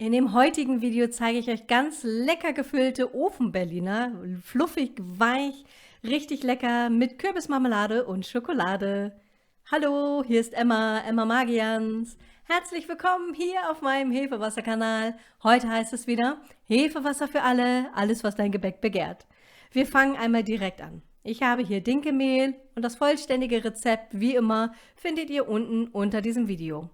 In dem heutigen Video zeige ich euch ganz lecker gefüllte Ofenberliner, fluffig, weich, richtig lecker mit Kürbismarmelade und Schokolade. Hallo, hier ist Emma Magians. Herzlich willkommen hier auf meinem Hefewasser-Kanal. Heute heißt es wieder Hefewasser für alle, alles was dein Gebäck begehrt. Wir fangen einmal direkt an. Ich habe hier Dinkelmehl und das vollständige Rezept, wie immer, findet ihr unten unter diesem Video.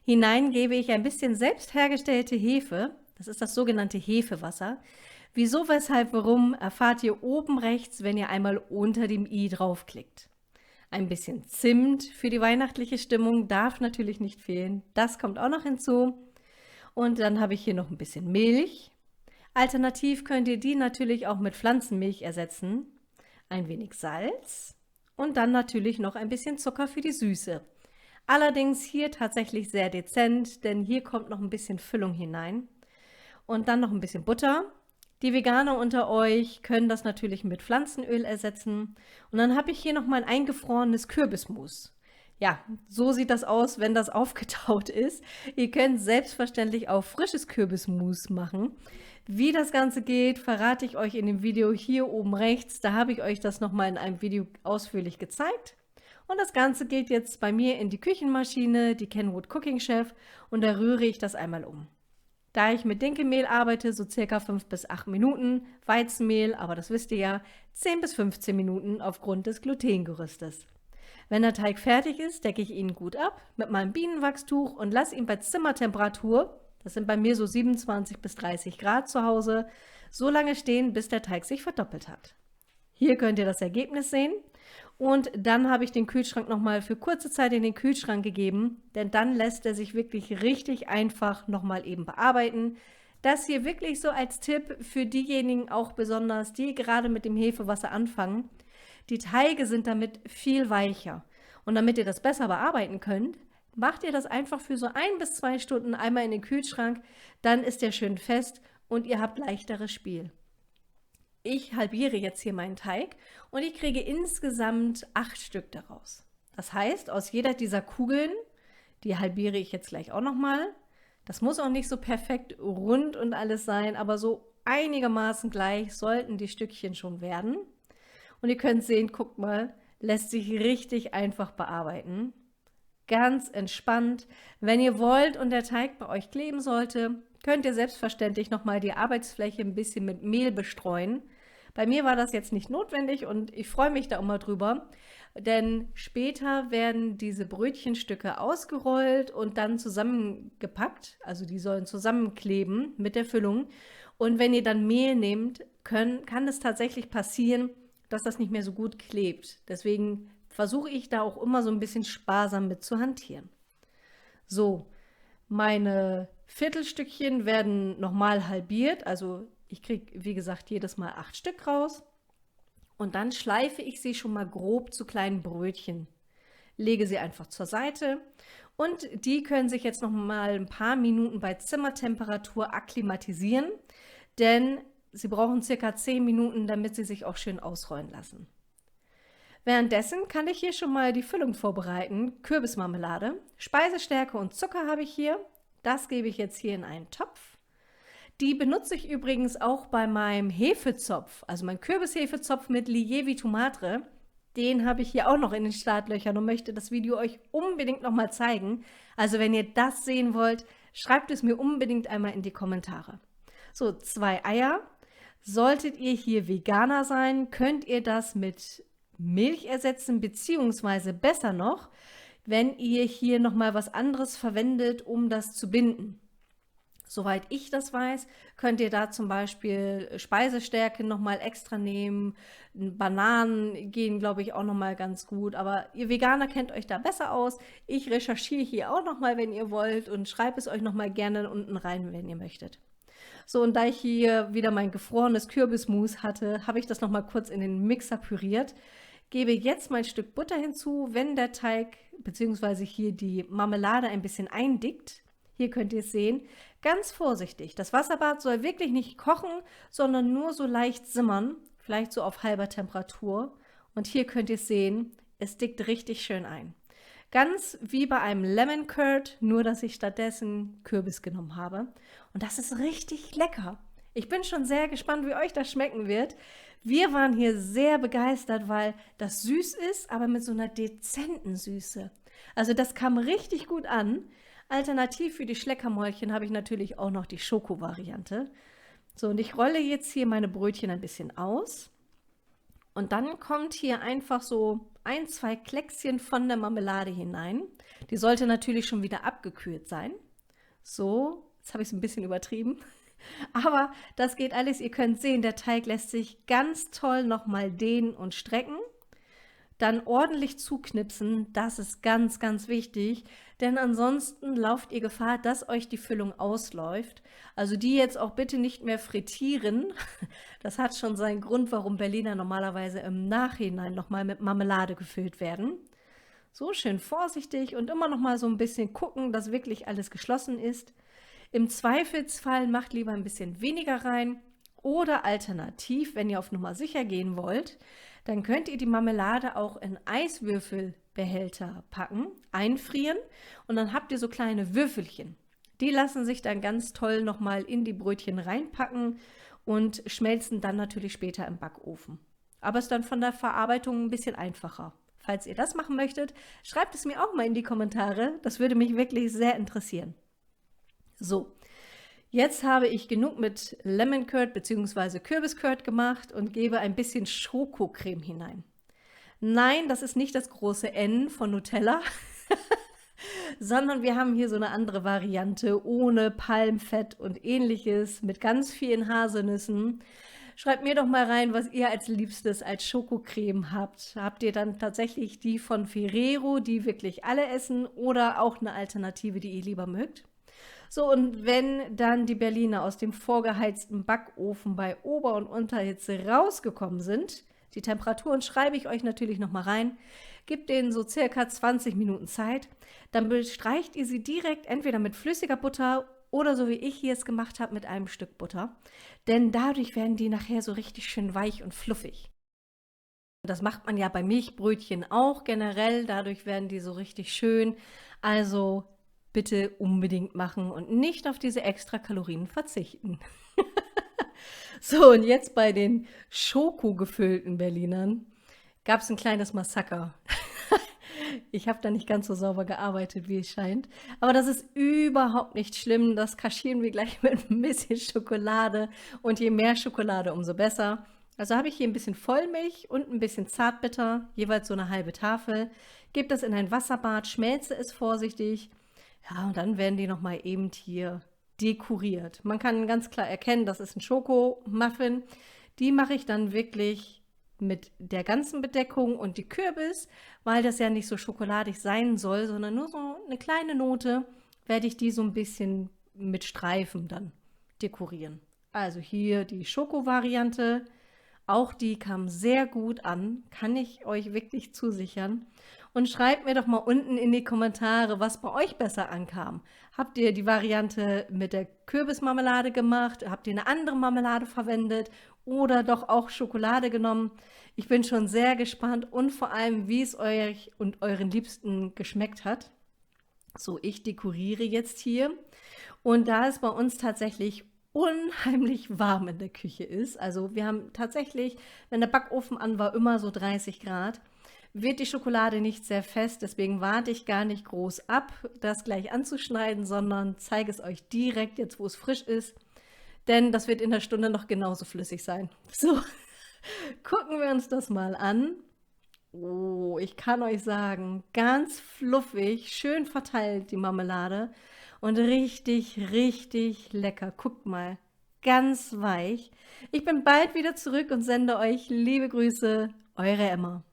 Hinein gebe ich ein bisschen selbst hergestellte Hefe, das ist das sogenannte Hefewasser. Wieso, weshalb, warum, erfahrt ihr oben rechts, wenn ihr einmal unter dem i draufklickt. Ein bisschen Zimt für die weihnachtliche Stimmung darf natürlich nicht fehlen, das kommt auch noch hinzu. Und dann habe ich hier noch ein bisschen Milch. Alternativ könnt ihr die natürlich auch mit Pflanzenmilch ersetzen. Ein wenig Salz und dann natürlich noch ein bisschen Zucker für die Süße. Allerdings hier tatsächlich sehr dezent, denn hier kommt noch ein bisschen Füllung hinein. Und dann noch ein bisschen Butter. Die Veganer unter euch können das natürlich mit Pflanzenöl ersetzen. Und dann habe ich hier noch mein eingefrorenes Kürbismus. Ja, so sieht das aus, wenn das aufgetaut ist. Ihr könnt selbstverständlich auch frisches Kürbismus machen. Wie das Ganze geht, verrate ich euch in dem Video hier oben rechts. Da habe ich euch das nochmal in einem Video ausführlich gezeigt. Und das Ganze geht jetzt bei mir in die Küchenmaschine, die Kenwood Cooking Chef, und da rühre ich das einmal um. Da ich mit Dinkelmehl arbeite, so circa 5 bis 8 Minuten, Weizenmehl, aber das wisst ihr ja, 10 bis 15 Minuten aufgrund des Glutengerüstes. Wenn der Teig fertig ist, decke ich ihn gut ab mit meinem Bienenwachstuch und lasse ihn bei Zimmertemperatur, das sind bei mir so 27 bis 30 Grad zu Hause, so lange stehen, bis der Teig sich verdoppelt hat. Hier könnt ihr das Ergebnis sehen. Und dann habe ich den Kühlschrank nochmal für kurze Zeit in den Kühlschrank gegeben, denn dann lässt er sich wirklich richtig einfach nochmal eben bearbeiten. Das hier wirklich so als Tipp für diejenigen auch besonders, die gerade mit dem Hefewasser anfangen. Die Teige sind damit viel weicher. Und damit ihr das besser bearbeiten könnt, macht ihr das einfach für so 1 bis 2 Stunden einmal in den Kühlschrank, dann ist der schön fest und ihr habt leichteres Spiel. Ich halbiere jetzt hier meinen Teig und ich kriege insgesamt 8 Stück daraus. Das heißt, aus jeder dieser Kugeln, die halbiere ich jetzt gleich auch nochmal. Das muss auch nicht so perfekt rund und alles sein, aber so einigermaßen gleich sollten die Stückchen schon werden. Und ihr könnt sehen, guckt mal, lässt sich richtig einfach bearbeiten. Ganz entspannt. Wenn ihr wollt und der Teig bei euch kleben sollte, könnt ihr selbstverständlich nochmal die Arbeitsfläche ein bisschen mit Mehl bestreuen. Bei mir war das jetzt nicht notwendig und ich freue mich da immer drüber, denn später werden diese Brötchenstücke ausgerollt und dann zusammengepackt, also die sollen zusammenkleben mit der Füllung. Und wenn ihr dann Mehl nehmt, kann es tatsächlich passieren, dass das nicht mehr so gut klebt. Deswegen versuche ich da auch immer so ein bisschen sparsam mit zu hantieren. So, meine Viertelstückchen werden nochmal halbiert, also ich kriege, wie gesagt, jedes Mal 8 Stück raus. Und dann schleife ich sie schon mal grob zu kleinen Brötchen. Lege sie einfach zur Seite und die können sich jetzt noch mal ein paar Minuten bei Zimmertemperatur akklimatisieren, denn sie brauchen circa 10 Minuten, damit sie sich auch schön ausrollen lassen. Währenddessen kann ich hier schon mal die Füllung vorbereiten. Kürbismarmelade, Speisestärke und Zucker habe ich hier. Das gebe ich jetzt hier in einen Topf. Die benutze ich übrigens auch bei meinem Hefezopf, also mein Kürbishefezopf mit Lievito Madre. Den habe ich hier auch noch in den Startlöchern und möchte das Video euch unbedingt noch mal zeigen. Also wenn ihr das sehen wollt, schreibt es mir unbedingt einmal in die Kommentare. So, 2 Eier. Solltet ihr hier Veganer sein, könnt ihr das mit Milch ersetzen, beziehungsweise besser noch, wenn ihr hier noch mal was anderes verwendet, um das zu binden. Soweit ich das weiß, könnt ihr da zum Beispiel Speisestärke nochmal extra nehmen. Bananen gehen, glaube ich, auch nochmal ganz gut. Aber ihr Veganer kennt euch da besser aus. Ich recherchiere hier auch nochmal, wenn ihr wollt, und schreibe es euch nochmal gerne unten rein, wenn ihr möchtet. So, und da ich hier wieder mein gefrorenes Kürbismus hatte, habe ich das nochmal kurz in den Mixer püriert. Gebe jetzt mein Stück Butter hinzu, wenn der Teig bzw. hier die Marmelade ein bisschen eindickt. Hier könnt ihr es sehen. Ganz vorsichtig. Das Wasserbad soll wirklich nicht kochen, sondern nur so leicht simmern, vielleicht so auf halber Temperatur. Und hier könnt ihr es sehen, es dickt richtig schön ein. Ganz wie bei einem Lemon Curd, nur dass ich stattdessen Kürbis genommen habe. Und das ist richtig lecker. Ich bin schon sehr gespannt, wie euch das schmecken wird. Wir waren hier sehr begeistert, weil das süß ist, aber mit so einer dezenten Süße. Also das kam richtig gut an. Alternativ für die Schleckermäulchen habe ich natürlich auch noch die Schoko-Variante. So, und ich rolle jetzt hier meine Brötchen ein bisschen aus. Und dann kommt hier einfach so 1, 2 Kleckschen von der Marmelade hinein. Die sollte natürlich schon wieder abgekühlt sein. So, jetzt habe ich es ein bisschen übertrieben. Aber das geht alles. Ihr könnt sehen, der Teig lässt sich ganz toll nochmal dehnen und strecken. Dann ordentlich zuknipsen, das ist ganz, ganz wichtig, denn ansonsten lauft ihr Gefahr, dass euch die Füllung ausläuft. Also die jetzt auch bitte nicht mehr frittieren. Das hat schon seinen Grund, warum Berliner normalerweise im Nachhinein nochmal mit Marmelade gefüllt werden. So schön vorsichtig und immer noch mal so ein bisschen gucken, dass wirklich alles geschlossen ist. Im Zweifelsfall macht lieber ein bisschen weniger rein oder alternativ, wenn ihr auf Nummer sicher gehen wollt, dann könnt ihr die Marmelade auch in Eiswürfelbehälter packen, einfrieren und dann habt ihr so kleine Würfelchen. Die lassen sich dann ganz toll nochmal in die Brötchen reinpacken und schmelzen dann natürlich später im Backofen. Aber ist dann von der Verarbeitung ein bisschen einfacher. Falls ihr das machen möchtet, schreibt es mir auch mal in die Kommentare. Das würde mich wirklich sehr interessieren. So, jetzt habe ich genug mit Lemon Curd bzw. Kürbis Curd gemacht und gebe ein bisschen Schokocreme hinein. Nein, das ist nicht das große N von Nutella, sondern wir haben hier so eine andere Variante ohne Palmfett und ähnliches mit ganz vielen Haselnüssen. Schreibt mir doch mal rein, was ihr als Liebstes als Schokocreme habt. Habt ihr dann tatsächlich die von Ferrero, die wirklich alle essen, oder auch eine Alternative, die ihr lieber mögt? So, und wenn dann die Berliner aus dem vorgeheizten Backofen bei Ober- und Unterhitze rausgekommen sind, die Temperaturen schreibe ich euch natürlich noch mal rein, gebt denen so circa 20 Minuten Zeit, dann bestreicht ihr sie direkt entweder mit flüssiger Butter oder so wie ich hier es gemacht habe, mit einem Stück Butter. Denn dadurch werden die nachher so richtig schön weich und fluffig. Das macht man ja bei Milchbrötchen auch generell, dadurch werden die so richtig schön. Also bitte unbedingt machen und nicht auf diese extra Kalorien verzichten. So, und jetzt bei den schokogefüllten Berlinern gab es ein kleines Massaker. Ich habe da nicht ganz so sauber gearbeitet, wie es scheint. Aber das ist überhaupt nicht schlimm. Das kaschieren wir gleich mit ein bisschen Schokolade. Und je mehr Schokolade, umso besser. Also habe ich hier ein bisschen Vollmilch und ein bisschen Zartbitter, jeweils so eine halbe Tafel. Gebe das in ein Wasserbad, schmelze es vorsichtig. Ja, und dann werden die nochmal eben hier dekoriert. Man kann ganz klar erkennen, das ist ein Schokomuffin. Die mache ich dann wirklich mit der ganzen Bedeckung und die Kürbis, weil das ja nicht so schokoladig sein soll, sondern nur so eine kleine Note, werde ich die so ein bisschen mit Streifen dann dekorieren. Also hier die Schoko-Variante. Auch die kam sehr gut an, kann ich euch wirklich zusichern. Und schreibt mir doch mal unten in die Kommentare, was bei euch besser ankam. Habt ihr die Variante mit der Kürbismarmelade gemacht? Habt ihr eine andere Marmelade verwendet? Oder doch auch Schokolade genommen? Ich bin schon sehr gespannt und vor allem, wie es euch und euren Liebsten geschmeckt hat. So, ich dekoriere jetzt hier. Und da es bei uns tatsächlich unheimlich warm in der Küche ist, also wir haben tatsächlich, wenn der Backofen an war, immer so 30 Grad, wird die Schokolade nicht sehr fest, deswegen warte ich gar nicht groß ab, das gleich anzuschneiden, sondern zeige es euch direkt, jetzt wo es frisch ist, denn das wird in der Stunde noch genauso flüssig sein. So, gucken wir uns das mal an. Oh, ich kann euch sagen, ganz fluffig, schön verteilt die Marmelade und richtig, richtig lecker. Guckt mal, ganz weich. Ich bin bald wieder zurück und sende euch liebe Grüße, eure Emma.